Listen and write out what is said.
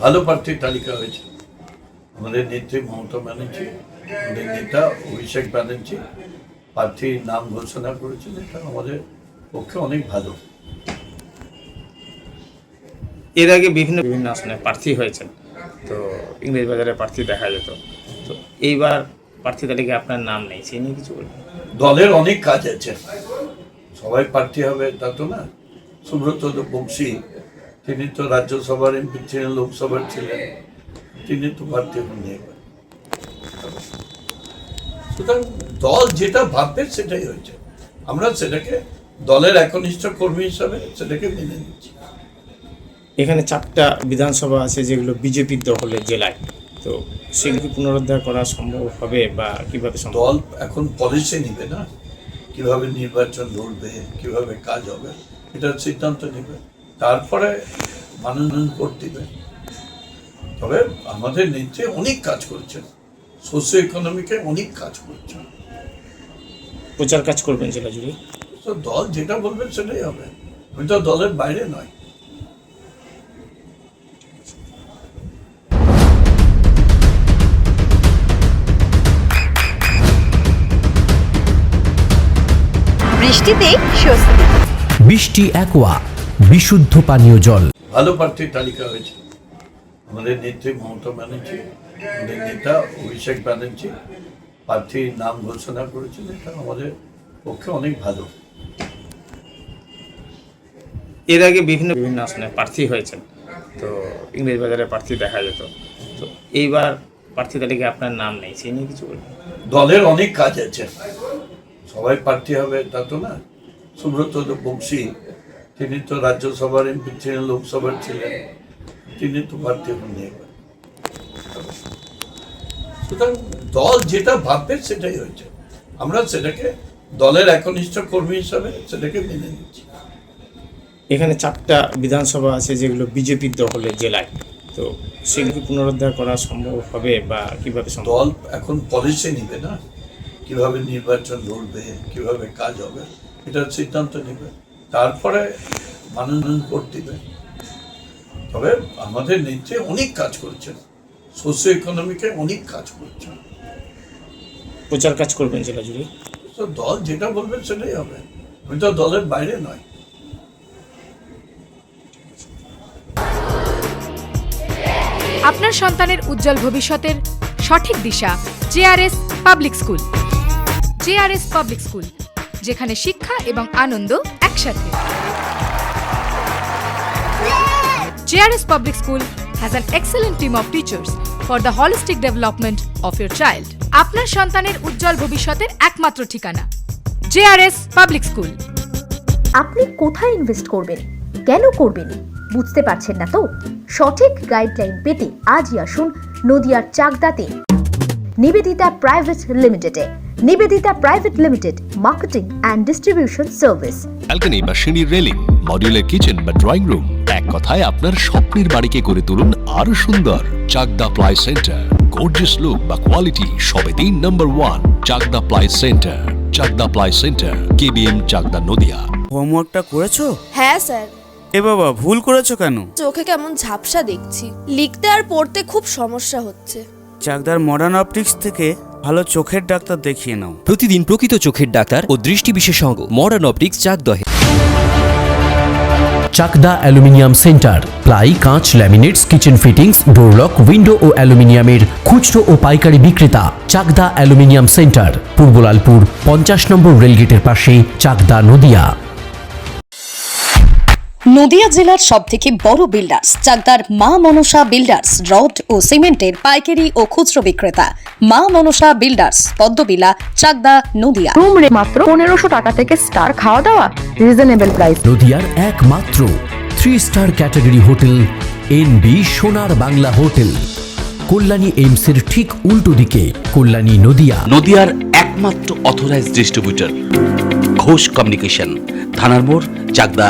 ভালো প্রার্থীর তালিকা হয়েছে। আমাদের নেত্রী মমতা ব্যানার্জি, আমাদের নেতা অভিষেক ব্যানার্জি প্রার্থীর নাম ঘোষণা করেছেন। এটা আমাদের পক্ষে অনেক ভালো। এর আগে বিভিন্ন আসনে প্রার্থী হয়েছেন, তো ইংরেজবাজারে প্রার্থী দেখা যেত, তো এইবার প্রার্থী তালিকায় আপনার নাম নেই, সেই নিয়ে কিছু বলবেন? দলের অনেক কাজ আছে, সবাই প্রার্থী হবে তা তো না। সুব্রত বক্সি, তিনি তো রাজ্যসভার এমপি ছিলেন, লোকসভার ছিলেন, তিনি তো প্রার্থী হননি এবার। সুতরাং দল যেটা ভাববে সেটাই হয়েছে। আমরা সেটাকে দলের একনিষ্ঠ কর্মী হিসাবে সেটাকে মেনে নিচ্ছি। এখানে 4টা বিধানসভা আছে যেগুলো বিজেপির দখলের জেলায়, তো সেগুলি পুনরুদ্ধার করা সম্ভব হবে বা কিভাবে সম্ভব? দল এখন পলিসি নিবে না, কিভাবে নির্বাচন লড়বে, কিভাবে কাজ হবে, এটার সিদ্ধান্ত নেবে, তারপরে মানুষ ভোট দিবে। তবে আমাদের নেত্রী অনেক কাজ করছেন, সোশিও ইকোনমিকে অনেক কাজ করছেন। প্রচার কাজ করবেন জেলা জুড়ে? তো দল যেটা বলবেন সেটাই হবে, আমি তো দলের বাইরে নয়। বৃষ্টিতেই স্বস্তি। বৃষ্টি অ্যাকোয়া, বিশুদ্ধ পানীয় জল। ভালো প্রার্থীর তালিকা হয়েছে। আমাদের নেত্রী মমতা ব্যানার্জি, আমাদের নেতা অভিষেক ব্যানার্জি প্রার্থীর নাম ঘোষণা করেছেন। এটা আমাদের পক্ষে অনেক ভালো। এর আগে বিভিন্ন আসনে প্রার্থী হয়েছেন, তো ইংরেজবাজারে প্রার্থী দেখা যেত, তো এইবার প্রার্থী তালিকায় আপনার নাম নেই, সেই নিয়ে কিছু বলবেন? দলের অনেক কাজ আছে, সবাই প্রার্থী হবে তা তো না। সুব্রত বক্সি, তিনি তো রাজ্যসভার এমপি ছিলেন, লোকসভার ছিলেন, তিনি তো প্রার্থী হননি এবার। সুতরাং দল যেটা ভাববে সেটাই হয়েছে। আমরা সেটাকে দলের একনিষ্ঠ কর্মী হিসাবে সেটাকে মেনে নিচ্ছি। এখানে 4টা বিধানসভা আছে যেগুলো বিজেপির দখলের জেলায়, তো সেগুলি পুনরুদ্ধার করা সম্ভব হবে বা কিভাবে সম্ভব? দল এখন পলিসি নিবে না, কিভাবে নির্বাচন লড়বে, কিভাবে কাজ হবে, এটার সিদ্ধান্ত নেবে, তারপরে মানুষ ভোট দিবে। তবে আমাদের নেত্রী অনেক কাজ করছেন, সোশিও ইকোনমিকে অনেক কাজ করছেন। প্রচার কাজ করবেন জেলা জুড়ে? তো দল যেটা বলবেন সেটাই হবে, আমি তো দলের বাইরে নয়। আপনার সন্তানের উজ্জ্বল ভবিষ্যতের সঠিক দিশা JRS public school. JRS public school, যেখানে শিক্ষা এবং আনন্দ একসাথে। JRS public school has an excellent team of teachers for the holistic development of your child. আপনার সন্তানের উজ্জ্বল ভবিষ্যতের একমাত্র ঠিকানা জেআরএস পাবলিক স্কুল। আপনি কোথায় ইনভেস্ট করবেন, কেন করবেন বুঝতে পারছেন না তো? সঠিক গাইডলাইন পেতে আজই আসুন নদিয়ার চাকদাতে নিবেদিতা প্রাইভেট লিমিটেডে। Nivedita private limited, marketing and distribution service. Balcony বা সিঁড়ির রেলিং, মডিউলার কিচেন বা ড্রয়িং রুম, এক কথায় আপনার স্বপ্নের বাড়িকে করে তুলুন আরো সুন্দর। Chakdah ply centre, gorgeous look বা কোয়ালিটি সবে 3 নম্বর 1 Chakdah ply centre. Chakdah ply centre, KBM, Chakdah, Nadia. হোমওয়ার্কটা করেছো? হ্যাঁ স্যার। এ বাবা, ভুল করেছো কেন? চোখে কেমন ঝাপসা দেখছি, লিখতে আর পড়তে খুব সমস্যা হচ্ছে। চাকদার মডার্ন অপটিক্স থেকে ভালো চোখের ডাক্তার দেখিয়ে নাও। প্রতিদিন প্রকৃত চোখের ডাক্তার ও দৃষ্টি বিশেষজ্ঞ মডার্ন অপটিক্স চাকদহে। চাকদা অ্যালুমিনিয়াম সেন্টার, প্লাই, কাঁচ, laminates, kitchen fittings, door lock, window ও অ্যালুমিনিয়ামের খুচরো ও পাইকারি বিক্রেতা। চাকদা অ্যালুমিনিয়াম সেন্টার, পূর্ব লালপুর 50 নম্বর রেলগেটের পাশে, চাকদা, নদিয়া। নদিয়া জেলার সবথেকে বড় বিল্ডার্স চাকদার মা মনসা বিল্ডার্স, রড ও সিমেন্টের পাইকারি ও খুচরো বিক্রেতা। মা মনসা বিল্ডার্স, পদ্মবিলা, চাকদা, নদিয়া। রুম রে মাত্র 1500 টাকা থেকে স্টার, খাওয়া দাওয়া রিজনেবল প্রাইস। নদিয়ার একমাত্র 3 স্টার ক্যাটাগরি হোটেল এনবি সোনার বাংলা হোটেল, কল্যাণী এইমসের ঠিক উল্টো দিকে, কল্যাণী, নদিয়া। নদিয়ার একমাত্র অথরাইজড ডিস্ট্রিবিউটর ঘোষ কমিউনিকেশন, থানার মোড়, চাকদা